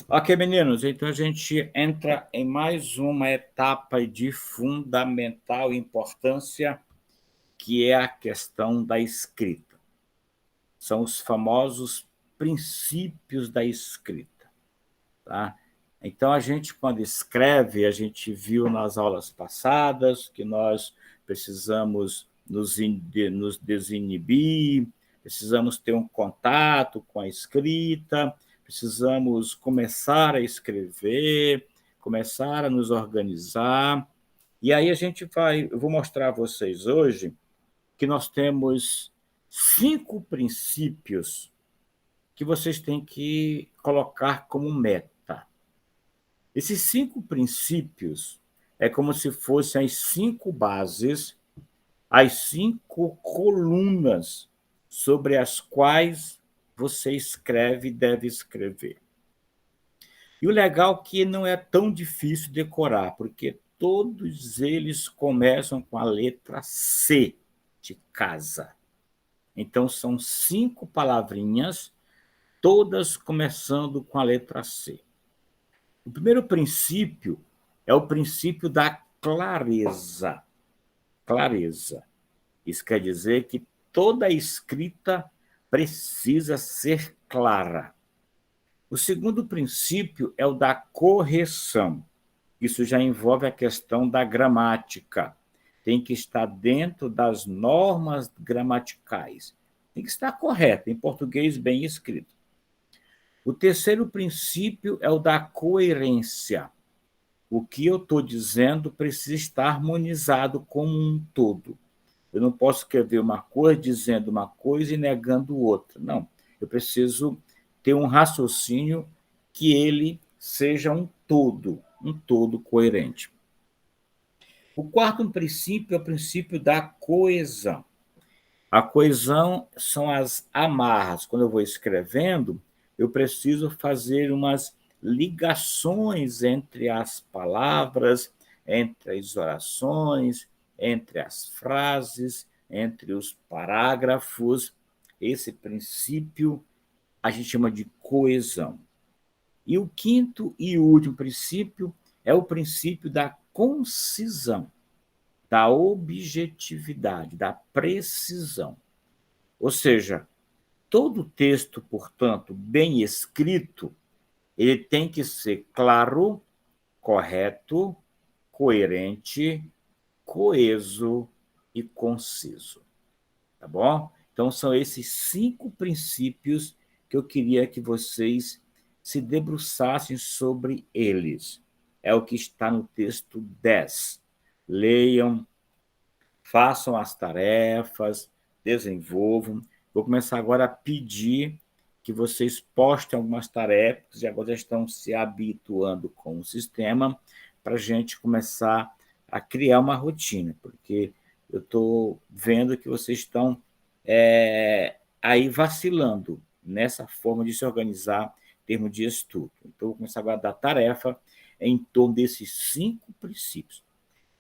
Ok, meninos, então a gente entra em mais uma etapa de fundamental importância, que é a questão da escrita. São os famosos princípios da escrita, tá? Então, a gente, quando escreve, a gente viu nas aulas passadas que nós precisamos nos desinibir, precisamos ter um contato com a escrita, precisamos começar a escrever, começar a nos organizar. E aí eu vou mostrar a vocês hoje que nós temos 5 princípios que vocês têm que colocar como meta. Esses 5 princípios é como se fossem as 5 bases, as 5 colunas sobre as quais você escreve e deve escrever. E o legal é que não é tão difícil decorar, porque todos eles começam com a letra C de casa. Então, são 5 palavrinhas, todas começando com a letra C. O primeiro princípio é o princípio da clareza. Clareza. Isso quer dizer que toda escrita precisa ser clara. O segundo princípio é o da correção. Isso já envolve a questão da gramática. Tem que estar dentro das normas gramaticais. Tem que estar correto, em português bem escrito. O terceiro princípio é o da coerência. O que eu estou dizendo precisa estar harmonizado como um todo. Eu não posso escrever uma coisa dizendo uma coisa e negando outra. Não. Eu preciso ter um raciocínio que ele seja um todo coerente. O quarto princípio é o princípio da coesão. A coesão são as amarras. Quando eu vou escrevendo, eu preciso fazer umas ligações entre as palavras, entre as orações, entre as frases, entre os parágrafos. Esse princípio a gente chama de coesão. E o quinto e último princípio é o princípio da concisão, da objetividade, da precisão. Ou seja, todo texto, portanto, bem escrito, ele tem que ser claro, correto, coerente, coeso e conciso. Tá bom? Então, são esses 5 princípios que eu queria que vocês se debruçassem sobre eles. É o que está no texto 10. Leiam, façam as tarefas, desenvolvam. Vou começar agora a pedir que vocês postem algumas tarefas, e agora já estão se habituando com o sistema, para a gente começar a criar uma rotina, porque eu estou vendo que vocês estão aí vacilando nessa forma de se organizar em termos de estudo. Então, vou começar agora a dar tarefa em torno desses 5 princípios.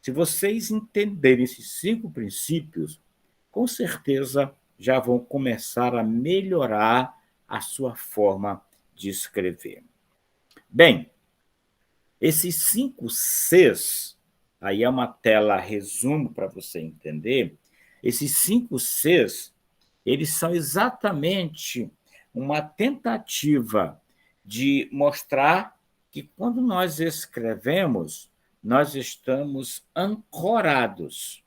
Se vocês entenderem esses 5 princípios, com certeza já vão começar a melhorar a sua forma de escrever. Bem, esses 5 Cs, aí é uma tela resumo para você entender, esses 5 Cs, eles são exatamente uma tentativa de mostrar que quando nós escrevemos, nós estamos ancorados,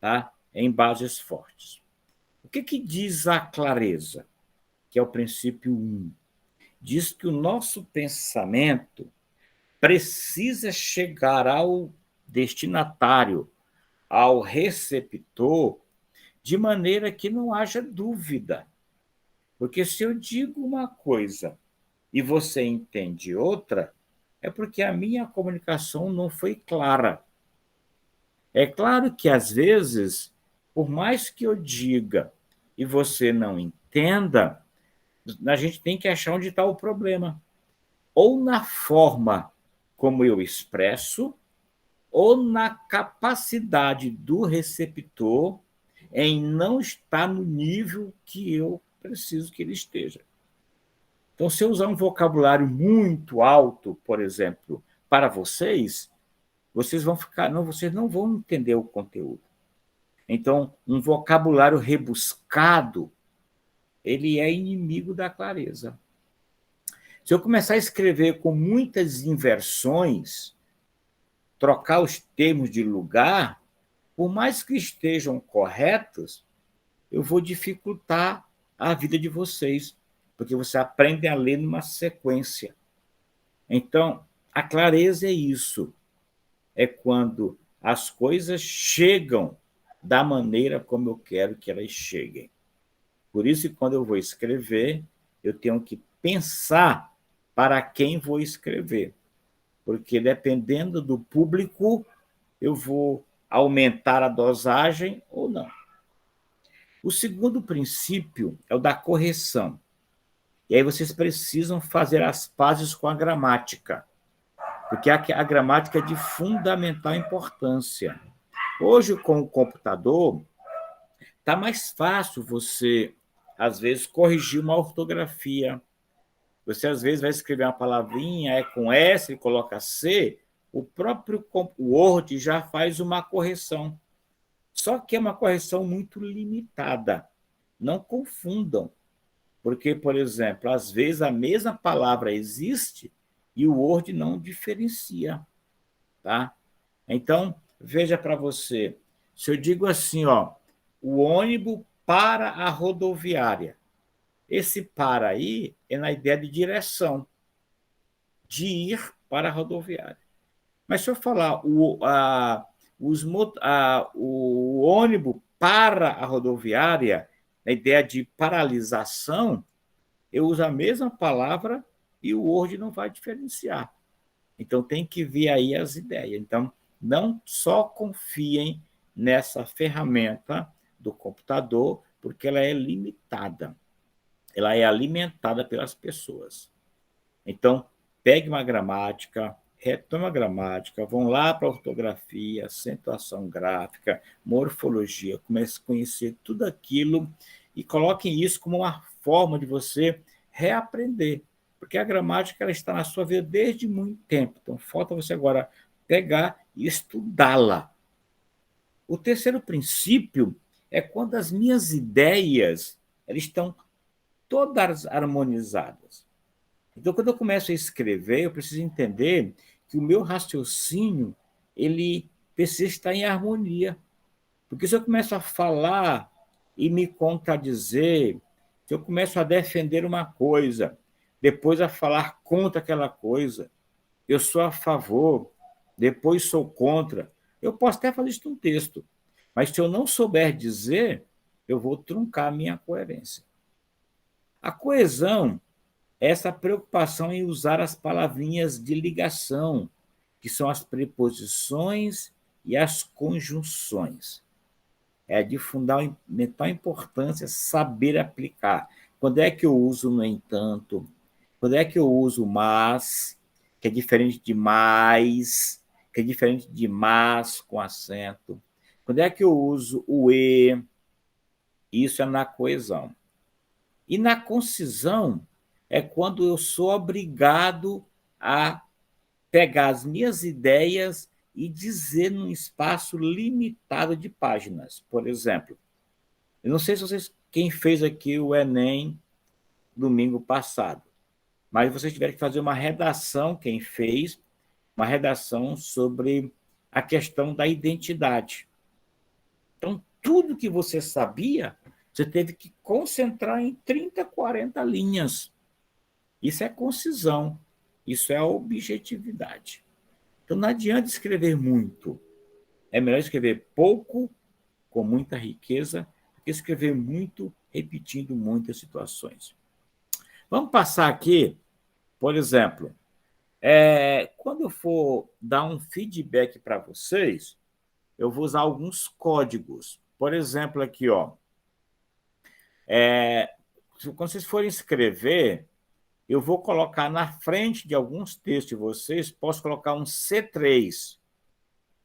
tá? Em bases fortes. O que diz a clareza, que é o princípio 1? Diz que o nosso pensamento precisa chegar ao destinatário, ao receptor, de maneira que não haja dúvida. Porque se eu digo uma coisa e você entende outra, é porque a minha comunicação não foi clara. É claro que, às vezes, por mais que eu diga e você não entenda, a gente tem que achar onde está o problema. Ou na forma como eu expresso, ou na capacidade do receptor em não estar no nível que eu preciso que ele esteja. Então, se eu usar um vocabulário muito alto, por exemplo, para vocês, vocês não vão entender o conteúdo. Então, um vocabulário rebuscado, ele é inimigo da clareza. Se eu começar a escrever com muitas inversões, trocar os termos de lugar, por mais que estejam corretos, eu vou dificultar a vida de vocês, porque você aprende a ler numa sequência. Então, a clareza é isso. É quando as coisas chegam da maneira como eu quero que elas cheguem. Por isso que quando eu vou escrever, eu tenho que pensar para quem vou escrever. Porque dependendo do público, eu vou aumentar a dosagem ou não. O segundo princípio é o da correção. E aí vocês precisam fazer as pazes com a gramática, porque a gramática é de fundamental importância. Hoje, com o computador, está mais fácil você, às vezes, corrigir uma ortografia. Você, às vezes, vai escrever uma palavrinha, é com S e coloca C, o próprio Word já faz uma correção. Só que é uma correção muito limitada. Não confundam. Porque, por exemplo, às vezes a mesma palavra existe e o Word não diferencia. Tá? Então, veja para você. Se eu digo assim, ó, o ônibus para a rodoviária. Esse para aí é na ideia de direção, de ir para a rodoviária. Mas se eu falar o ônibus para a rodoviária, na ideia de paralisação, eu uso a mesma palavra e o Word não vai diferenciar. Então, tem que ver aí as ideias. Então, não só confiem nessa ferramenta do computador, porque ela é limitada. Ela é alimentada pelas pessoas. Então, pegue uma gramática, retome a gramática, vão lá para a ortografia, acentuação gráfica, morfologia, comece a conhecer tudo aquilo e coloquem isso como uma forma de você reaprender, porque a gramática ela está na sua vida desde muito tempo, então falta você agora pegar e estudá-la. O terceiro princípio é quando as minhas ideias elas estão todas harmonizadas. Então, quando eu começo a escrever, eu preciso entender que o meu raciocínio ele precisa estar em harmonia. Porque se eu começo a falar e me contradizer, se eu começo a defender uma coisa, depois a falar contra aquela coisa, eu sou a favor, depois sou contra, eu posso até fazer isso num texto, mas se eu não souber dizer, eu vou truncar a minha coerência. A coesão é essa preocupação em usar as palavrinhas de ligação, que são as preposições e as conjunções. É de fundamental importância saber aplicar. Quando é que eu uso no entanto? Quando é que eu uso mas, que é diferente de mais, que é diferente de mas com acento? Quando é que eu uso o e? Isso é na coesão. E na concisão é quando eu sou obrigado a pegar as minhas ideias e dizer num espaço limitado de páginas. Por exemplo, eu não sei se vocês quem fez aqui o Enem domingo passado, mas vocês tiveram que fazer uma redação, quem fez, uma redação sobre a questão da identidade. Então, tudo que você sabia, você teve que concentrar em 30, 40 linhas. Isso é concisão, isso é objetividade. Então, não adianta escrever muito. É melhor escrever pouco, com muita riqueza, do que escrever muito, repetindo muitas situações. Vamos passar aqui, por exemplo, quando eu for dar um feedback para vocês, eu vou usar alguns códigos. Por exemplo, aqui, ó, quando vocês forem escrever, eu vou colocar na frente de alguns textos de vocês, posso colocar um C3.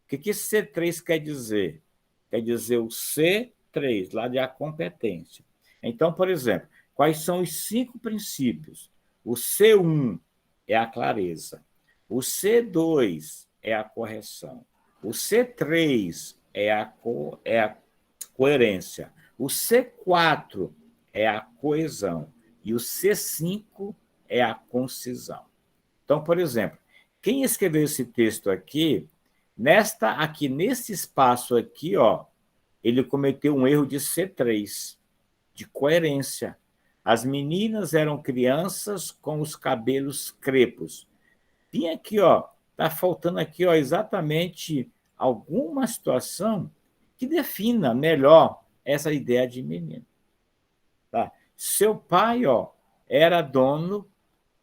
O que esse C3 quer dizer? Quer dizer o C3, lá de a competência. Então, por exemplo, quais são os 5 princípios? O C1 é a clareza. O C2 é a correção. O C3 é a coerência. O C4 é a coesão. E o C5 é a concisão. Então, por exemplo, quem escreveu esse texto aqui, nesse espaço aqui, ó, ele cometeu um erro de C3, de coerência. As meninas eram crianças com os cabelos crepos. Tem aqui, ó, tá faltando aqui, ó, exatamente alguma situação que defina melhor essa ideia de menino. Tá? Seu pai, ó, era dono,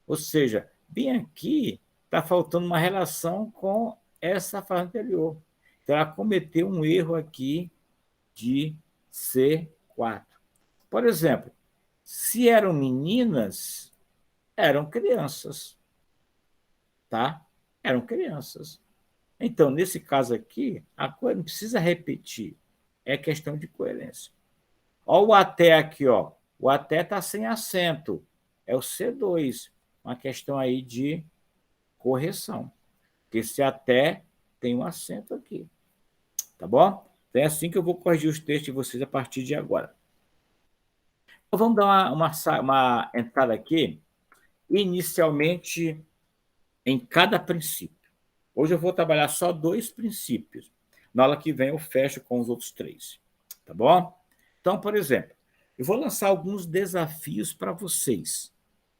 ou seja, bem aqui está faltando uma relação com essa frase anterior. Então, ela cometeu um erro aqui de C4. Por exemplo, se eram meninas, eram crianças, tá? Eram crianças. Então, nesse caso aqui, a coisa não precisa repetir, é questão de coerência. Olha o até aqui, ó. O até está sem acento, é o C2, uma questão aí de correção, porque esse até tem um acento aqui, tá bom? Então é assim que eu vou corrigir os textos de vocês a partir de agora. Então, vamos dar uma entrada aqui, inicialmente, em cada princípio. Hoje eu vou trabalhar só 2 princípios. Na aula que vem eu fecho com os outros 3. Tá bom? Então, por exemplo, eu vou lançar alguns desafios para vocês.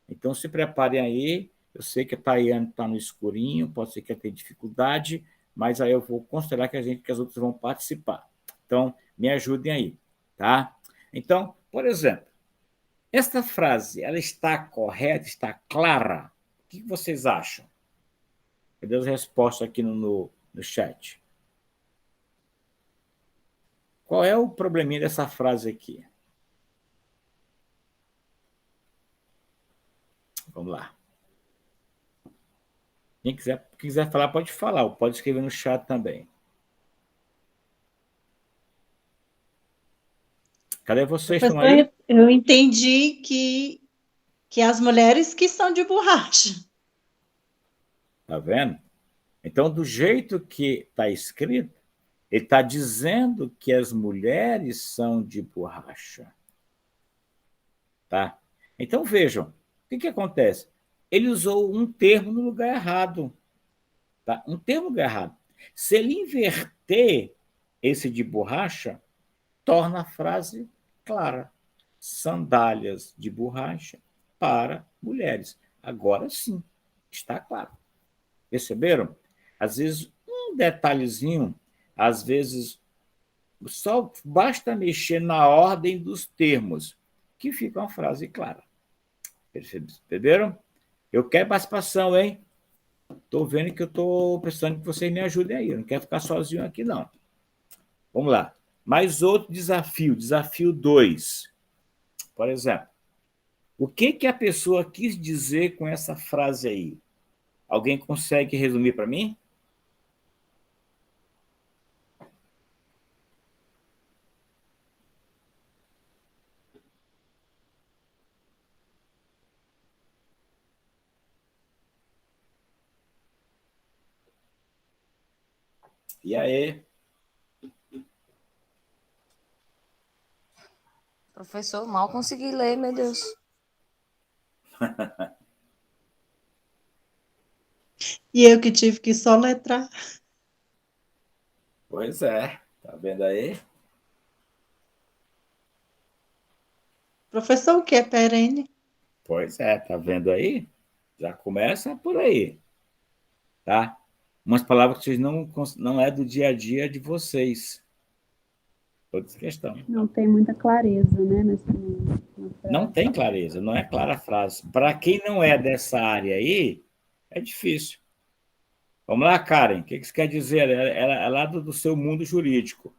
Então, se preparem aí. Eu sei que a Tayane está no escurinho, pode ser que ela tenha dificuldade, mas aí eu vou considerar que as outras vão participar. Então, me ajudem aí, tá? Então, por exemplo, esta frase, ela está correta, está clara? O que vocês acham? Cadê as respostas aqui no chat? Qual é o probleminha dessa frase aqui? Vamos lá. Quem quiser falar, pode falar, ou pode escrever no chat também. Cadê vocês? Estão aí? Professor, eu entendi que as mulheres que são de borracha. Tá vendo? Então, do jeito que está escrito, ele está dizendo que as mulheres são de borracha. Tá? Então, vejam, o que acontece? Ele usou um termo no lugar errado. Tá? Um termo no lugar errado. Se ele inverter esse de borracha, torna a frase clara. Sandálias de borracha para mulheres. Agora sim, está claro. Perceberam? Às vezes, um detalhezinho, às vezes, só basta mexer na ordem dos termos, que fica uma frase clara. Perceberam? Eu quero participação, hein? Estou vendo que eu estou precisando que vocês me ajudem aí. Eu não quero ficar sozinho aqui, não. Vamos lá. Mais outro desafio, desafio 2. Por exemplo, o que a pessoa quis dizer com essa frase aí? Alguém consegue resumir para mim? E aí? Professor, mal consegui ler, meu Deus. E eu que tive que soletrar. Pois é, tá vendo aí? Professor, o que é perene? Pois é, tá vendo aí? Já começa por aí, tá? Umas palavras que vocês não é do dia a dia de vocês. Outra questão. Não tem muita clareza, né, Não tem clareza, não é clara a frase. Para quem não é dessa área aí, é difícil. Vamos lá, Karen, o que você quer dizer? É lá do seu mundo jurídico.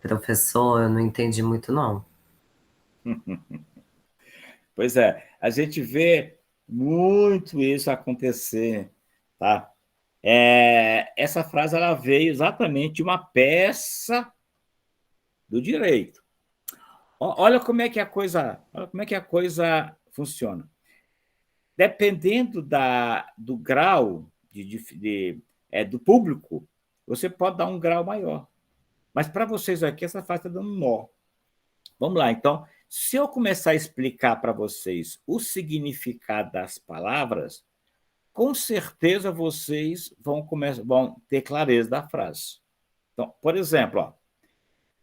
Professor, eu não entendi muito, não. Pois é, a gente vê muito isso acontecer, tá? Essa frase ela veio exatamente de uma peça do direito. Olha como é que a coisa funciona. Dependendo do grau do público, você pode dar um grau maior. Mas para vocês aqui, essa frase está dando um nó. Vamos lá, então. Se eu começar a explicar para vocês o significado das palavras, com certeza vocês vão ter clareza da frase. Então, por exemplo, ó,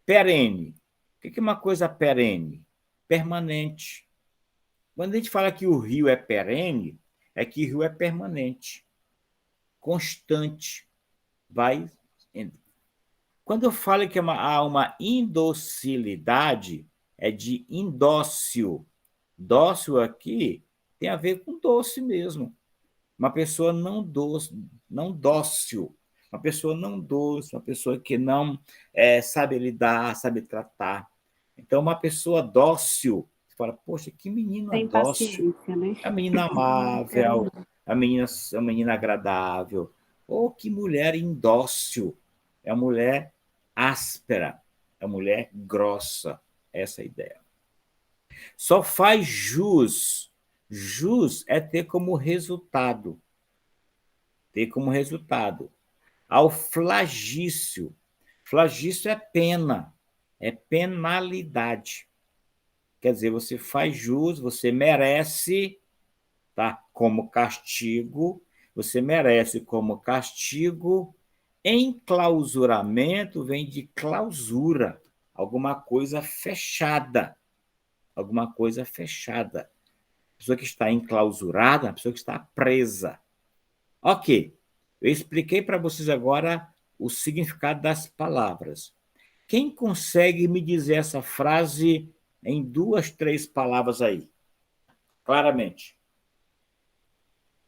perene. O que é uma coisa perene? Permanente. Quando a gente fala que o rio é perene, é que o rio é permanente, constante, vai. Quando eu falo que há uma indocilidade, é de indócil. Dócil aqui tem a ver com doce mesmo. Uma pessoa não dócil, uma pessoa não doce, uma pessoa que não sabe lidar, sabe tratar. Então, uma pessoa dócil, você fala, poxa, que menina Tem dócil, paciência, né? a menina amável, a menina agradável. Ou que mulher indócil, é uma mulher áspera, é uma mulher grossa, essa é a ideia. Só faz jus. Jus é ter como resultado ao flagício. Flagício é pena, é penalidade. Quer dizer, você faz jus, você merece, tá? Como castigo, você merece como castigo. Enclausuramento vem de clausura, alguma coisa fechada. Alguma coisa fechada. A pessoa que está enclausurada, a pessoa que está presa. Ok, eu expliquei para vocês agora o significado das palavras. Quem consegue me dizer essa frase em 2, 3 palavras aí? Claramente.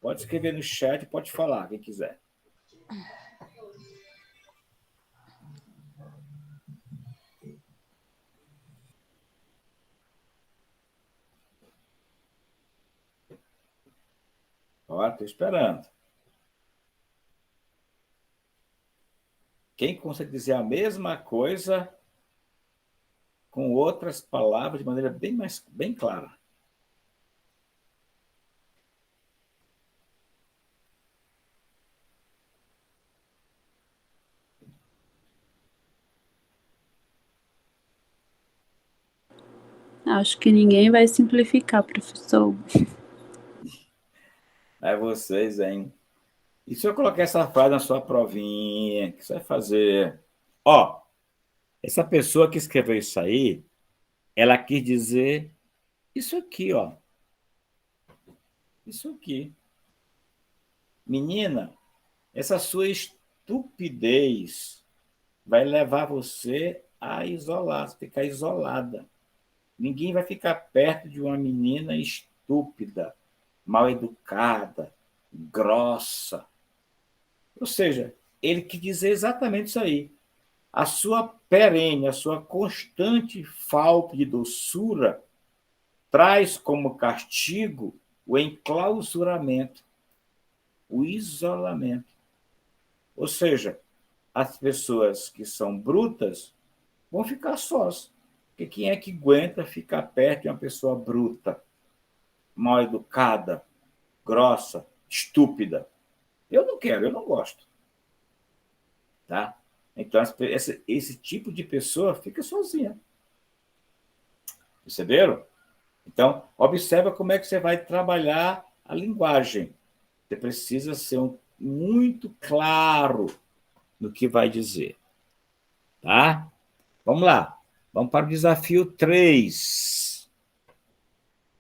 Pode escrever no chat, pode falar, quem quiser. Estou esperando. Quem consegue dizer a mesma coisa com outras palavras de maneira bem clara? Acho que ninguém vai simplificar, professor. É vocês, hein? E se eu colocar essa frase na sua provinha, o que você vai fazer? Ó, essa pessoa que escreveu isso aí, ela quis dizer isso aqui, ó. Isso aqui. Menina, essa sua estupidez vai levar você a isolar, ficar isolada. Ninguém vai ficar perto de uma menina estúpida, mal educada, grossa. Ou seja, ele quis dizer exatamente isso aí. A sua perene, a sua constante falta de doçura traz como castigo o enclausuramento, o isolamento. Ou seja, as pessoas que são brutas vão ficar sós. Porque quem é que aguenta ficar perto de uma pessoa bruta, mal educada, grossa, estúpida? Eu não quero, eu não gosto. Tá? Então, esse tipo de pessoa fica sozinha. Perceberam? Então, observa como é que você vai trabalhar a linguagem. Você precisa ser muito claro no que vai dizer. Tá? Vamos lá. Vamos para o desafio 3.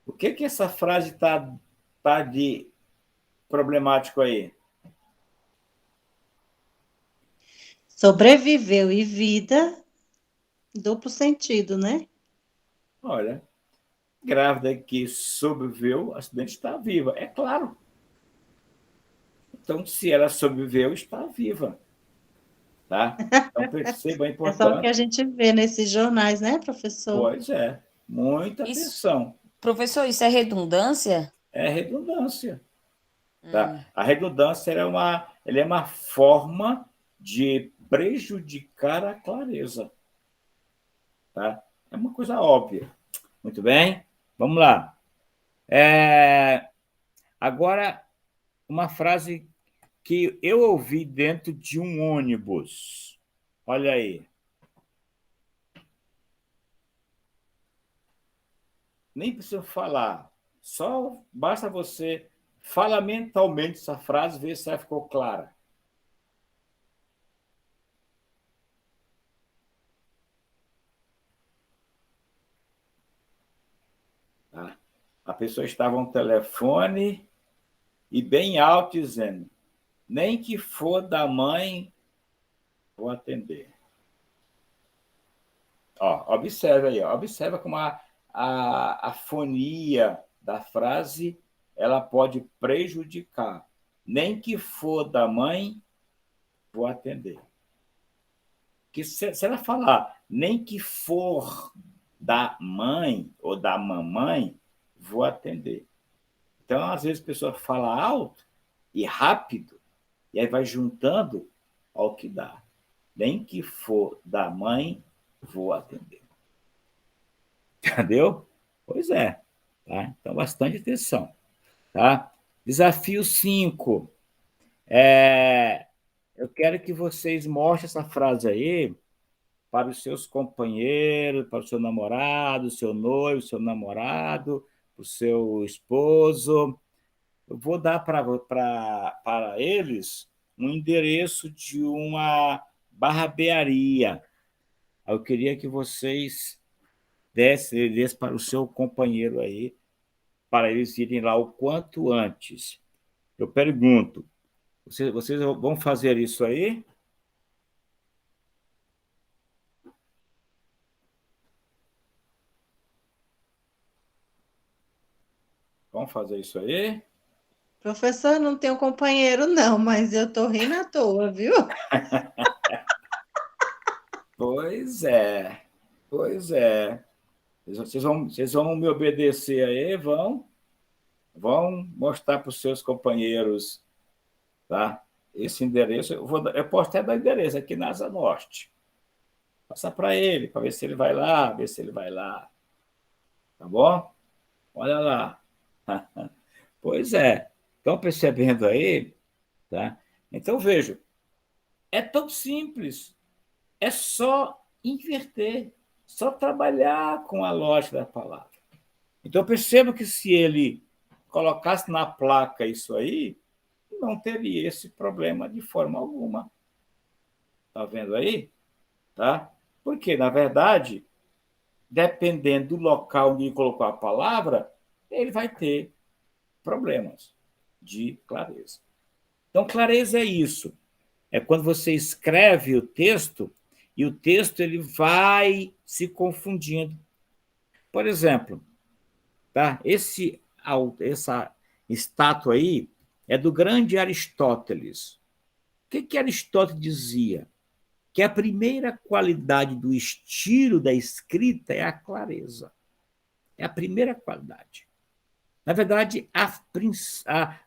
O que essa frase tá de problemático aí? Sobreviveu e vida, duplo sentido, né? Olha, grávida que sobreviveu, acidente está viva. É claro. Então, se ela sobreviveu, está viva. Tá? Então, perceba a É só o que a importância. gente vê nesses jornais, né, professor? Pois é. Muita Isso, atenção. professor, isso é redundância? É redundância. Tá? A redundância é ele é uma forma de prejudicar a clareza. Tá? É uma coisa óbvia. Muito bem? Vamos lá. Agora, uma frase que eu ouvi dentro de um ônibus. Olha aí. Nem preciso falar. Só basta você falar mentalmente essa frase, ver se ela ficou clara. Tá? A pessoa estava no telefone e bem alto dizendo: nem que for da mãe, vou atender. Ó, observe aí, ó, observa como a fonia da frase ela pode prejudicar. Nem que for da mãe, vou atender. Que se ela falar nem que for da mãe ou da mamãe, vou atender. Então, às vezes, a pessoa fala alto e rápido, e aí vai juntando ao que dá. Nem que for da mãe, vou atender. Entendeu? Pois é. Tá? Então, bastante atenção. Tá? Desafio 5. Eu quero que vocês mostrem essa frase aí para os seus companheiros, para o seu namorado, seu noivo, seu namorado, para o seu esposo. Eu vou dar para eles um endereço de uma barbearia. Eu queria que vocês dessem para o seu companheiro aí, para eles irem lá o quanto antes. Eu pergunto, vocês vão fazer isso aí? Vão fazer isso aí? Professor, não tenho companheiro, não, mas eu tô rindo à toa, viu? Pois é, pois é. Vocês vão me obedecer aí, vão mostrar para os seus companheiros, tá? Esse endereço, eu posso até dar endereço aqui na Asa Norte. Passar para ele, para ver se ele vai lá, ver se ele vai lá. Tá bom? Olha lá. Pois é. Estão percebendo aí? Tá? Então, vejo, é tão simples. É só inverter, só trabalhar com a lógica da palavra. Então, perceba que se ele colocasse na placa isso aí, não teria esse problema de forma alguma. Está vendo aí? Tá? Porque, na verdade, dependendo do local onde ele colocou a palavra, ele vai ter problemas de clareza. Então, clareza é isso. É quando você escreve o texto e o texto ele vai se confundindo. Por exemplo, tá? Essa estátua aí é do grande Aristóteles. O que Aristóteles dizia? Que a primeira qualidade do estilo da escrita é a clareza. É a primeira qualidade. Na verdade,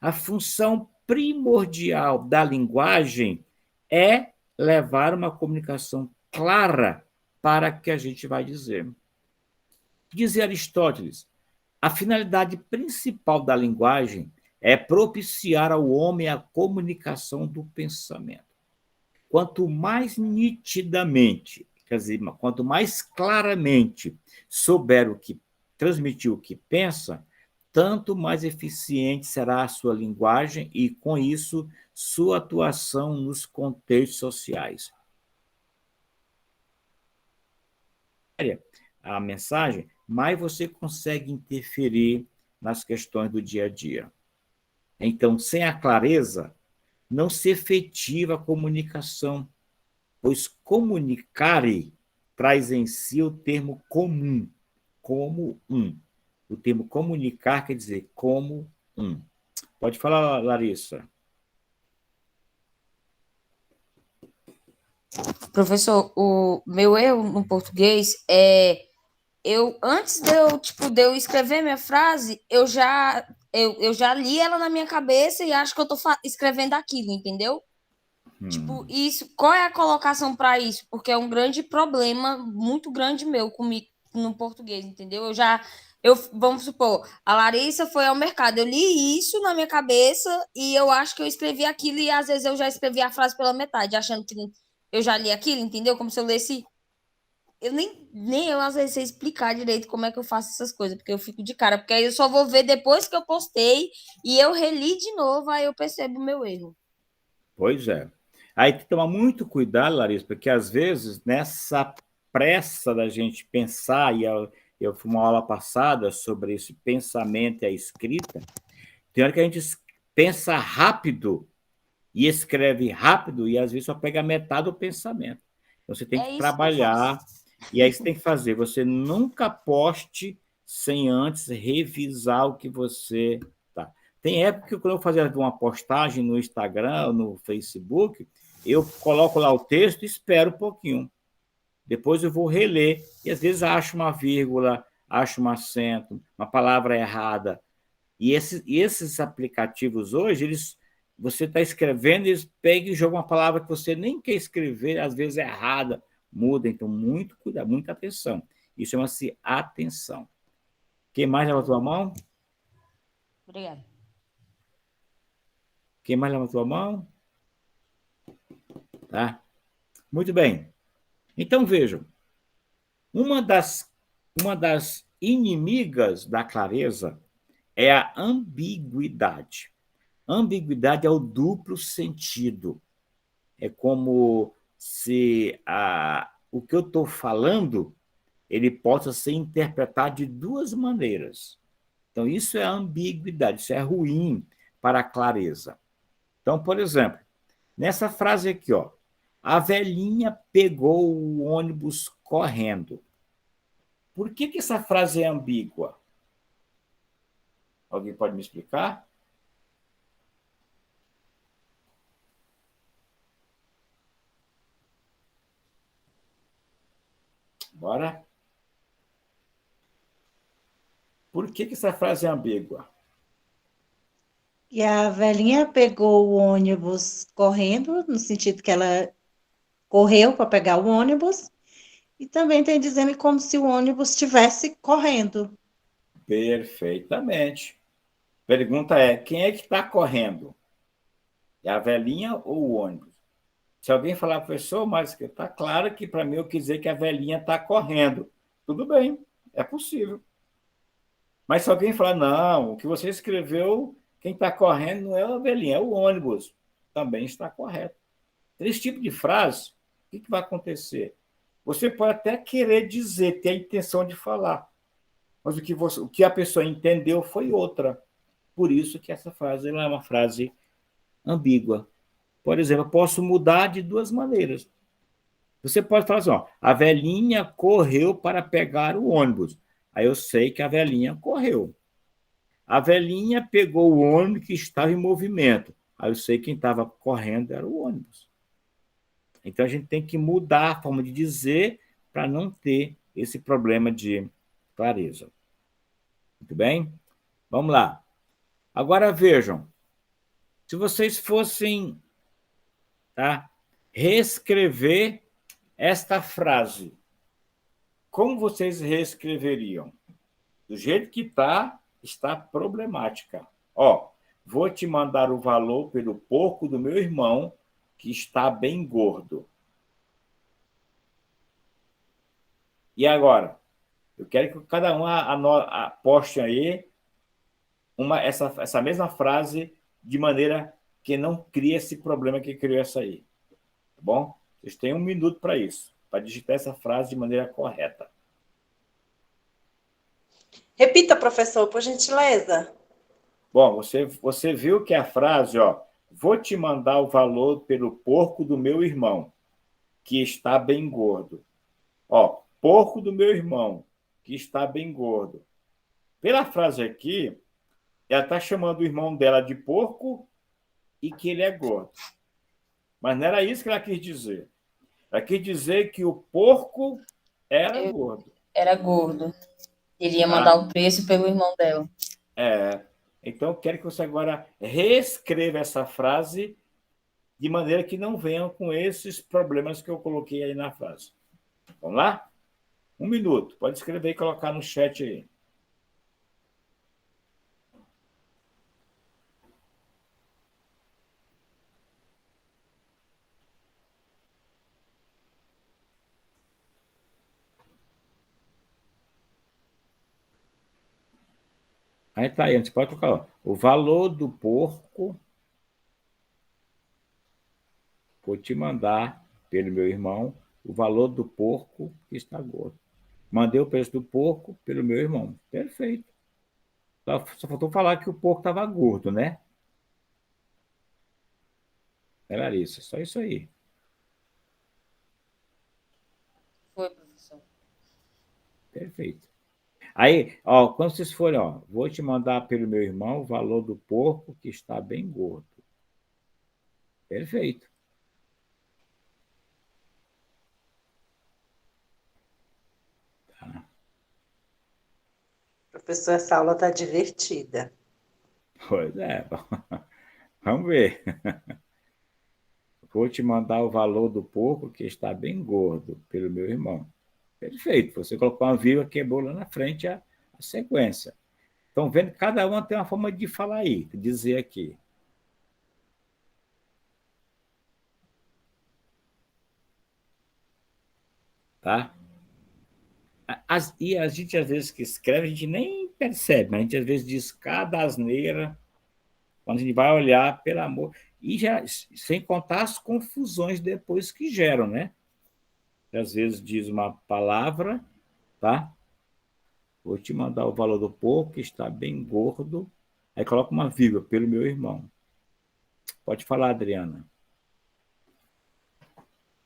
a função primordial da linguagem é levar uma comunicação clara para o que a gente vai dizer. Dizia Aristóteles, a finalidade principal da linguagem é propiciar ao homem a comunicação do pensamento. Quanto mais nitidamente, quer dizer, quanto mais claramente souber o que transmitir o que pensa, tanto mais eficiente será a sua linguagem e, com isso, sua atuação nos contextos sociais. A mensagem, mais você consegue interferir nas questões do dia a dia. Então, sem a clareza, não se efetiva a comunicação, pois comunicare traz em si o termo comum, como um. O termo comunicar quer dizer como um. Pode falar, Larissa. Professor, o meu erro no português é antes de eu escrever minha frase, eu já li ela na minha cabeça e acho que eu tô escrevendo aquilo, entendeu? Tipo, isso, qual é a colocação para isso? Porque é um grande problema, muito grande meu comigo no português, entendeu? Vamos supor, a Larissa foi ao mercado, eu li isso na minha cabeça e eu acho que eu escrevi aquilo e às vezes eu já escrevi a frase pela metade, achando que eu já li aquilo, entendeu? Como se eu lesse. Eu nem eu às vezes sei explicar direito como é que eu faço essas coisas, porque eu fico de cara, porque aí eu só vou ver depois que eu postei e eu reli de novo, aí eu percebo o meu erro. Pois é. Aí tem que tomar muito cuidado, Larissa, porque às vezes nessa pressa da gente pensar, eu fui uma aula passada sobre esse pensamento e a escrita, tem hora que a gente pensa rápido e escreve rápido e às vezes só pega metade do pensamento. Então você tem É que isso que eu faço. trabalhar e aí você tem que fazer. Você nunca poste sem antes revisar o que você tá. Tem época que quando eu fazia uma postagem no Instagram, no Facebook, eu coloco lá o texto e espero um pouquinho. Depois eu vou reler e às vezes acho uma vírgula, acho um acento, uma palavra errada. E esses aplicativos hoje, você está escrevendo, eles pegam e jogam uma palavra que você nem quer escrever, às vezes é errada, muda. Então, muito cuidado, muita atenção. Isso chama-se atenção. Quem mais leva a tua mão? Obrigada. Quem mais leva a tua mão? Tá? Muito bem. Então, vejam, uma das inimigas da clareza é a ambiguidade. Ambiguidade é o duplo sentido. É como se o que eu estou falando ele possa ser interpretado de duas maneiras. Então, isso é ambiguidade, isso é ruim para a clareza. Então, por exemplo, nessa frase aqui, ó, a velhinha pegou o ônibus correndo. Por que essa frase é ambígua? Alguém pode me explicar? Bora? Por que essa frase é ambígua? E a velhinha pegou o ônibus correndo, no sentido que ela correu para pegar o ônibus, e também tem dizendo como se o ônibus estivesse correndo. Perfeitamente. Pergunta é: quem é que está correndo? É a velhinha ou o ônibus? Se alguém falar, professor, mas está claro que para mim eu quis dizer que a velhinha está correndo. Tudo bem, é possível. Mas se alguém falar, não, o que você escreveu, quem está correndo não é a velhinha, é o ônibus. Também está correto. Esse tipo de frase, o que vai acontecer? Você pode até querer dizer, ter a intenção de falar, mas o que a pessoa entendeu foi outra. Por isso que essa frase ela é uma frase ambígua. Por exemplo, eu posso mudar de duas maneiras. Você pode falar assim, ó, a velhinha correu para pegar o ônibus. Aí eu sei que a velhinha correu. A velhinha pegou o ônibus que estava em movimento. Aí eu sei que quem estava correndo era o ônibus. Então a gente tem que mudar a forma de dizer para não ter esse problema de clareza. Muito bem? Vamos lá. Agora vejam, se vocês fossem reescrever esta frase, como vocês reescreveriam? Do jeito que está problemática. Ó, vou te mandar o valor pelo porco do meu irmão, que está bem gordo. E agora? Eu quero que cada um poste aí essa mesma frase de maneira que não crie esse problema que criou essa aí. Tá bom? Vocês têm 1 minuto para isso, para digitar essa frase de maneira correta. Repita, professor, por gentileza. Bom, você viu que a frase, ó, vou te mandar o valor pelo porco do meu irmão, que está bem gordo. Ó, porco do meu irmão, que está bem gordo. Pela frase aqui, ela está chamando o irmão dela de porco e que ele é gordo. Mas não era isso que ela quis dizer. Ela quis dizer que o porco era gordo. Era gordo. Ele ia mandar o preço pelo irmão dela. Então, eu quero que você agora reescreva essa frase de maneira que não venham com esses problemas que eu coloquei aí na frase. Vamos lá? 1 minuto. Pode escrever e colocar no chat aí. Aí tá aí, você pode colocar. Ó, o valor do porco, vou te mandar pelo meu irmão o valor do porco que está gordo. Mandei o preço do porco pelo meu irmão. Perfeito. Só faltou falar que o porco estava gordo, né? É, Larissa, só isso aí. Foi, professor. Perfeito. Aí, ó, quando vocês forem, ó, vou te mandar pelo meu irmão o valor do porco que está bem gordo. Perfeito. Professor, essa aula está divertida. Pois é. Vamos ver. Vou te mandar o valor do porco que está bem gordo pelo meu irmão. Perfeito. Você colocou uma vírgula, quebrou lá na frente a sequência. Estão vendo que cada uma tem uma forma de falar aí, de dizer aqui. Tá? E a gente, às vezes, que escreve, a gente nem percebe, mas a gente, às vezes, diz cada asneira, quando a gente vai olhar, pelo amor. E já, sem contar as confusões depois que geram, né? Às vezes diz uma palavra, tá? Vou te mandar o valor do porco, que está bem gordo. Aí coloca uma vírgula, pelo meu irmão. Pode falar, Adriana.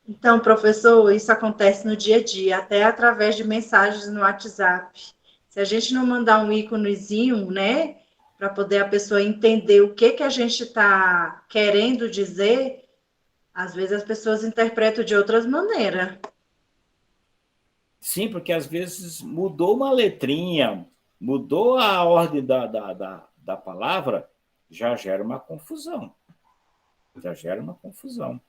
Então, professor, isso acontece no dia a dia, até através de mensagens no WhatsApp. Se a gente não mandar um íconezinho, né, para poder a pessoa entender o que a gente está querendo dizer, às vezes as pessoas interpretam de outras maneiras. Sim, porque às vezes mudou uma letrinha, mudou a ordem da palavra, já gera uma confusão. Já gera uma confusão.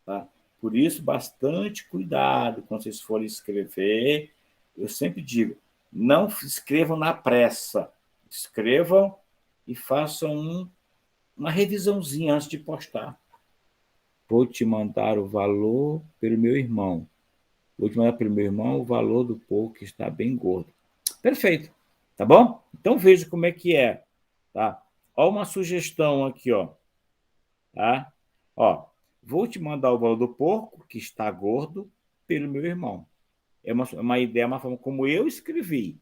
Tá? Por isso, bastante cuidado quando vocês forem escrever. Eu sempre digo, não escrevam na pressa. Escrevam e façam uma revisãozinha antes de postar. Vou te mandar o valor pelo meu irmão. Vou te mandar pelo meu irmão o valor do porco que está bem gordo. Perfeito. Tá bom? Então veja como é que é. Tá? Ó, uma sugestão aqui, ó. Tá? Ó, vou te mandar o valor do porco que está gordo pelo meu irmão. É uma ideia, uma forma como eu escrevi.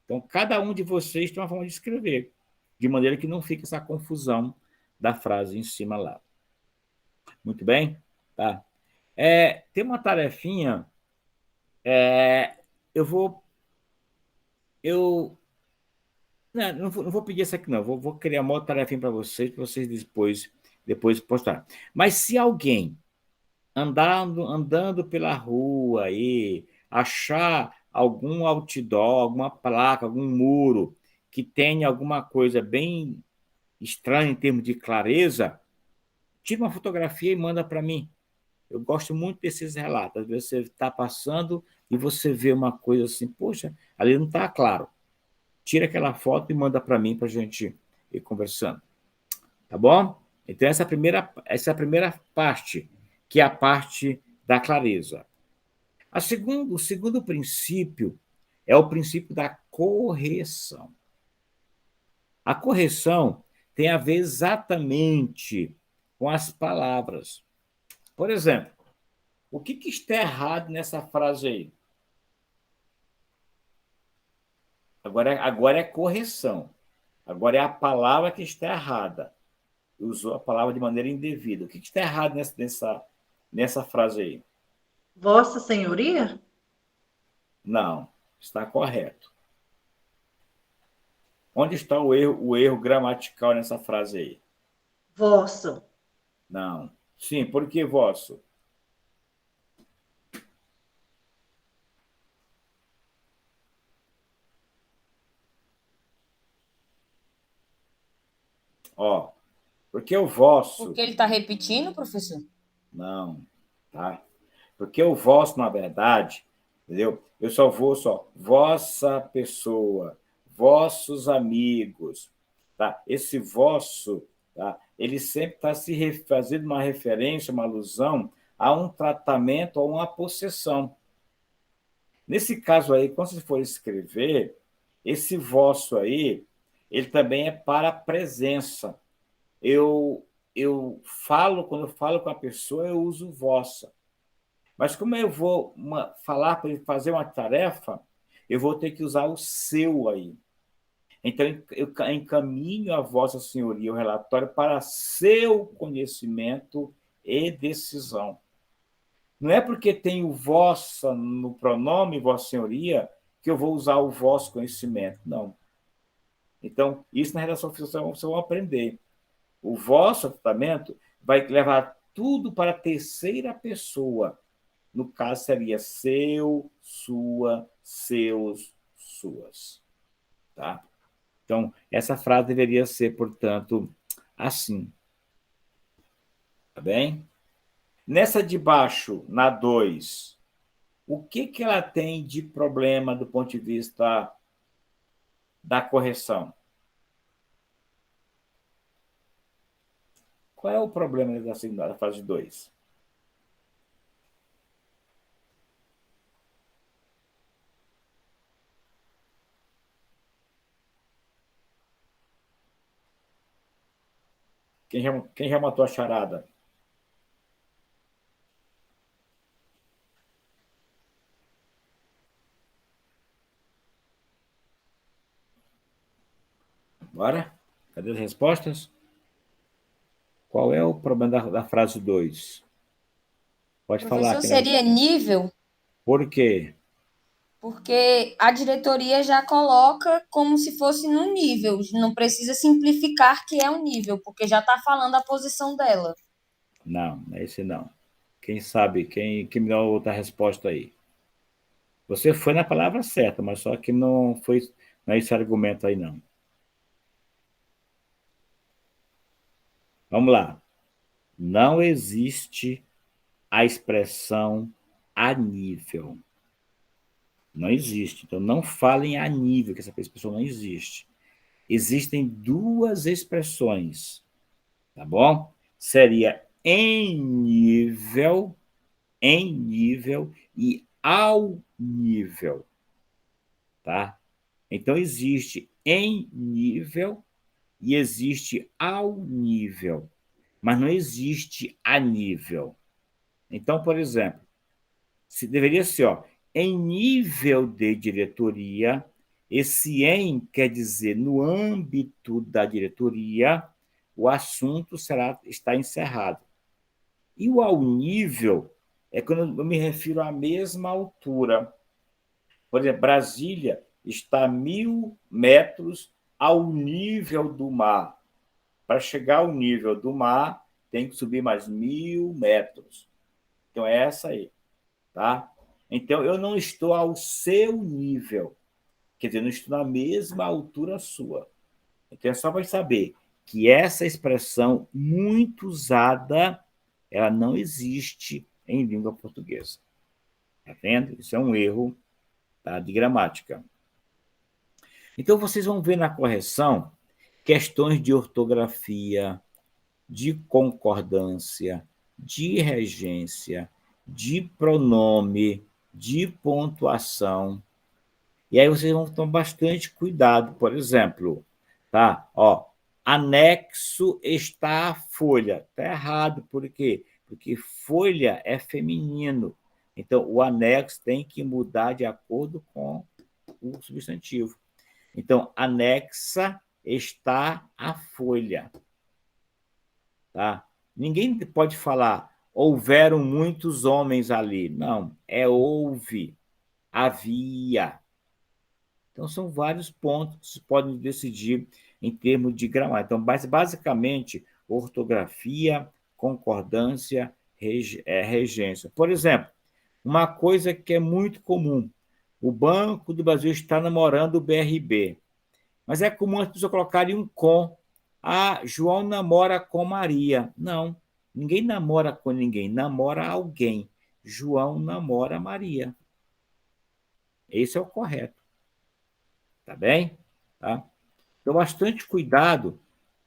Então, cada um de vocês tem uma forma de escrever, de maneira que não fique essa confusão da frase em cima lá. Muito bem? Tá. Tem uma tarefinha. Eu vou. Eu. Não vou pedir essa aqui, não. Vou criar uma outra tarefinha para vocês depois postar. Mas se alguém andando pela rua aí, achar algum outdoor, alguma placa, algum muro que tenha alguma coisa bem estranha em termos de clareza, tira uma fotografia e manda para mim. Eu gosto muito desses relatos. Às vezes você está passando e você vê uma coisa assim, poxa, ali não está claro. Tira aquela foto e manda para mim para a gente ir conversando. Tá bom? Então, essa é a primeira parte, que é a parte da clareza. O segundo princípio é o princípio da correção. A correção tem a ver exatamente com as palavras. Por exemplo, o que está errado nessa frase aí? Agora é correção. Agora é a palavra que está errada. Usou a palavra de maneira indevida. O que está errado nessa frase aí? Vossa Senhoria? Não, está correto. Onde está o erro gramatical nessa frase aí? Vosso. Não. Sim, por que vosso? Ó, Porque o vosso... Porque ele está repetindo, professor? Não, tá? Porque o vosso, na verdade, entendeu? Eu só vou vossa pessoa, vossos amigos, tá? Esse vosso, tá? Ele sempre está fazendo uma referência, uma alusão a um tratamento, a uma possessão. Nesse caso aí, quando você for escrever, esse vosso aí, ele também é para a presença. Eu falo, quando eu falo com a pessoa, eu uso vossa. Mas como eu vou falar para ele fazer uma tarefa, eu vou ter que usar o seu aí. Então, eu encaminho a Vossa Senhoria o relatório para seu conhecimento e decisão. Não é porque tem o vossa no pronome Vossa Senhoria que eu vou usar o vosso conhecimento, não. Então, isso na redação oficial vocês vão aprender. O vosso tratamento vai levar tudo para a terceira pessoa. No caso, seria seu, sua, seus, suas. Tá? Então, essa frase deveria ser, portanto, assim. Tá bem? Nessa de baixo, na 2, o que ela tem de problema do ponto de vista da correção? Qual é o problema da fase 2? Quem já matou a charada? Bora? Cadê as respostas? Qual é o problema da frase 2? Pode falar. Professor, seria nível? Por quê? Porque a diretoria já coloca como se fosse no nível. Não precisa simplificar que é um nível, porque já está falando a posição dela. Não, esse não. Quem sabe? Quem me dá outra resposta aí? Você foi na palavra certa, mas só que não é esse argumento aí, não. Vamos lá. Não existe a expressão a nível. Não existe. Então, não falem a nível, que essa expressão não existe. Existem duas expressões, tá bom? Seria em nível e ao nível, tá? Então, existe em nível e existe ao nível, mas não existe a nível. Então, por exemplo, deveria ser, em nível de diretoria, esse em quer dizer no âmbito da diretoria, o assunto está encerrado. E o ao nível é quando eu me refiro à mesma altura. Por exemplo, Brasília está a 1.000 metros ao nível do mar. Para chegar ao nível do mar, tem que subir mais 1.000 metros. Então, é essa aí. Tá? Então, eu não estou ao seu nível. Quer dizer, eu não estou na mesma altura sua. Então, é só para saber que essa expressão muito usada, ela não existe em língua portuguesa. Tá vendo? Isso é um erro, tá, de gramática. Então, vocês vão ver na correção questões de ortografia, de concordância, de regência, de pronome, de pontuação. E aí vocês vão tomar bastante cuidado. Por exemplo, tá? Anexo está a folha. Está errado. Por quê? Porque folha é feminino. Então, o anexo tem que mudar de acordo com o substantivo. Então, anexa está a folha. Tá? Ninguém pode falar houveram muitos homens ali. Não, houve, havia. Então, são vários pontos que se podem decidir em termos de gramática. Então, basicamente, ortografia, concordância, regência. Por exemplo, uma coisa que é muito comum, o Banco do Brasil está namorando o BRB, mas é comum as pessoas colocarem um com. Ah, João namora com Maria. Não, ninguém namora com ninguém, namora alguém. João namora Maria. Esse é o correto. Tá bem? Tá? Então, bastante cuidado.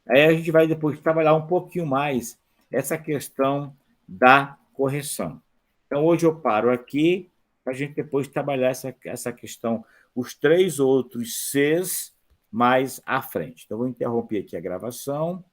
Aí a gente vai depois trabalhar um pouquinho mais essa questão da correção. Então, hoje eu paro aqui para a gente depois trabalhar essa questão, os 3 outros Cs mais à frente. Então, vou interromper aqui a gravação.